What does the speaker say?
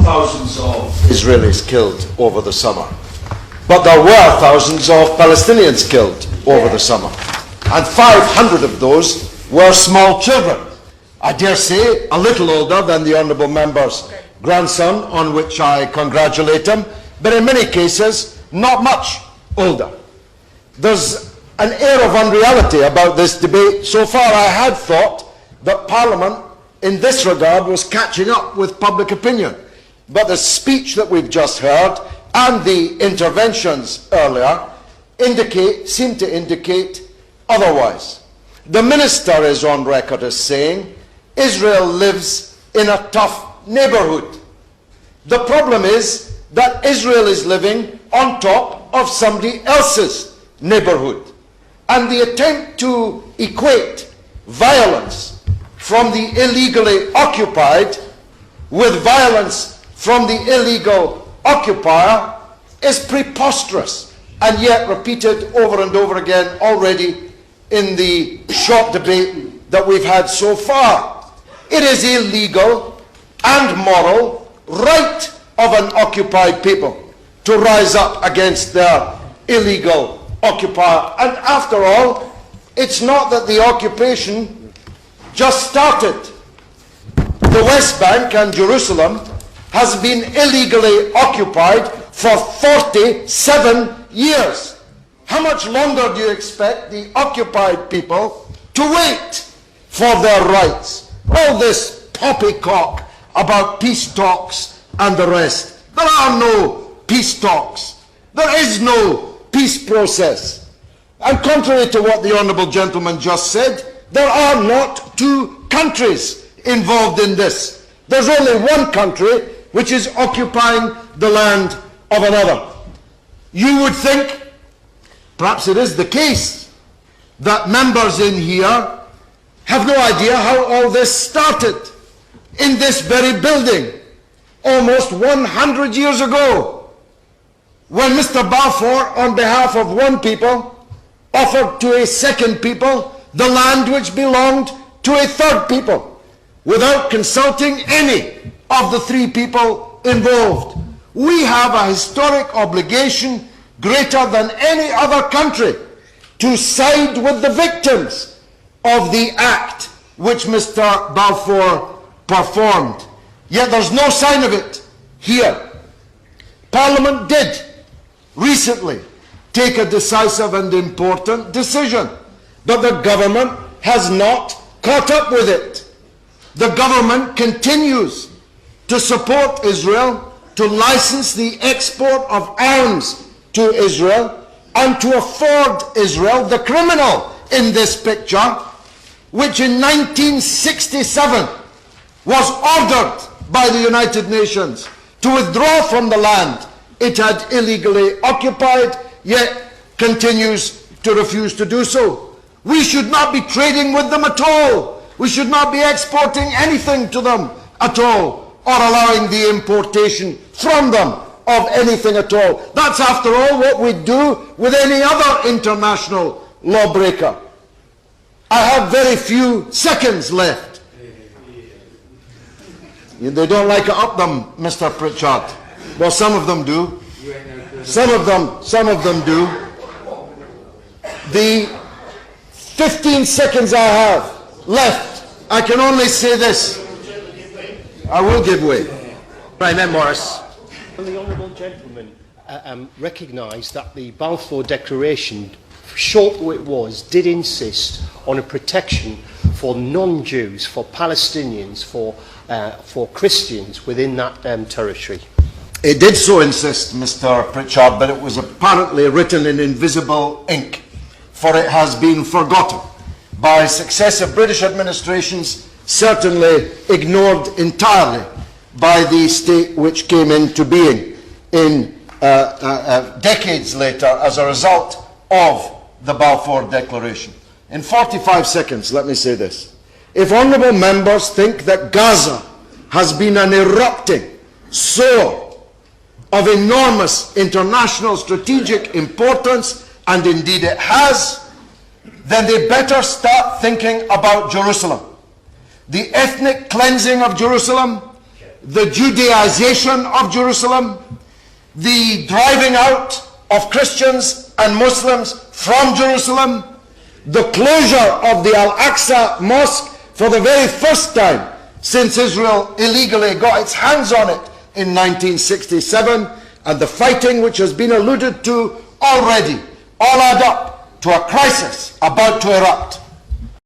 thousands of Israelis killed over the summer. But there were thousands of Palestinians killed over the summer. And 500 of those were small children. I dare say a little older than the Honourable Member's grandson, on which I congratulate him, but in many cases not much older. There's an air of unreality about this debate. So far I had thought that Parliament in this regard was catching up with public opinion. But the speech that we've just heard and the interventions earlier seem to indicate otherwise. The Minister is on record as saying Israel lives in a tough neighbourhood. The problem is that Israel is living on top of somebody else's neighbourhood. And the attempt to equate violence from the illegally occupied with violence from the illegal occupier is preposterous, and yet repeated over and over again already in the short debate that we've had so far. It is illegal and moral right of an occupied people to rise up against their illegal occupier. And after all, it's not that the occupation just started. The West Bank and Jerusalem has been illegally occupied for 47 years. How much longer do you expect the occupied people to wait for their rights? All this poppycock about peace talks and the rest. There are no peace talks. There is no peace process. And contrary to what the Honourable Gentleman just said, there are not two countries involved in this. There's only one country which is occupying the land of another. You would think, perhaps it is the case, that members in here have no idea how all this started in this very building almost 100 years ago, when Mr. Balfour, on behalf of one people, offered to a second people the land which belonged to a third people, without consulting any of the three people involved. We have a historic obligation greater than any other country to side with the victims of the act which Mr. Balfour performed. Yet there's no sign of it here. Parliament did recently take a decisive and important decision, but the government has not caught up with it. The government continues to support Israel, to license the export of arms to Israel, and to afford Israel, the criminal in this picture, which in 1967 was ordered by the United Nations to withdraw from the land it had illegally occupied, yet continues to refuse to do so. We should not be trading with them at all. We should not be exporting anything to them at all, or allowing the importation from them of anything at all. That's, after all, what we do with any other international lawbreaker. I have very few seconds left. They don't like it up them, Mr. Pritchard. Well, some of them do. Some of them do. The 15 seconds I have left, I can only say this. I will give way. Prime Minister Morris. The Honourable Gentleman recognised that the Balfour Declaration, short though it was, did insist on a protection for non-Jews, for Palestinians, for Christians within that territory. It did so insist, Mr. Pritchard, but it was apparently written in invisible ink, for it has been forgotten by successive British administrations, certainly ignored entirely by the state which came into being in decades later as a result of the Balfour Declaration. In 45 seconds, let me say this. If honourable members think that Gaza has been an erupting sore of enormous international strategic importance, and indeed it has, then they better start thinking about Jerusalem. The ethnic cleansing of Jerusalem, the Judaization of Jerusalem, the driving out of Christians and Muslims from Jerusalem, the closure of the Al-Aqsa Mosque for the very first time since Israel illegally got its hands on it in 1967, and the fighting which has been alluded to already, all add up to a crisis about to erupt.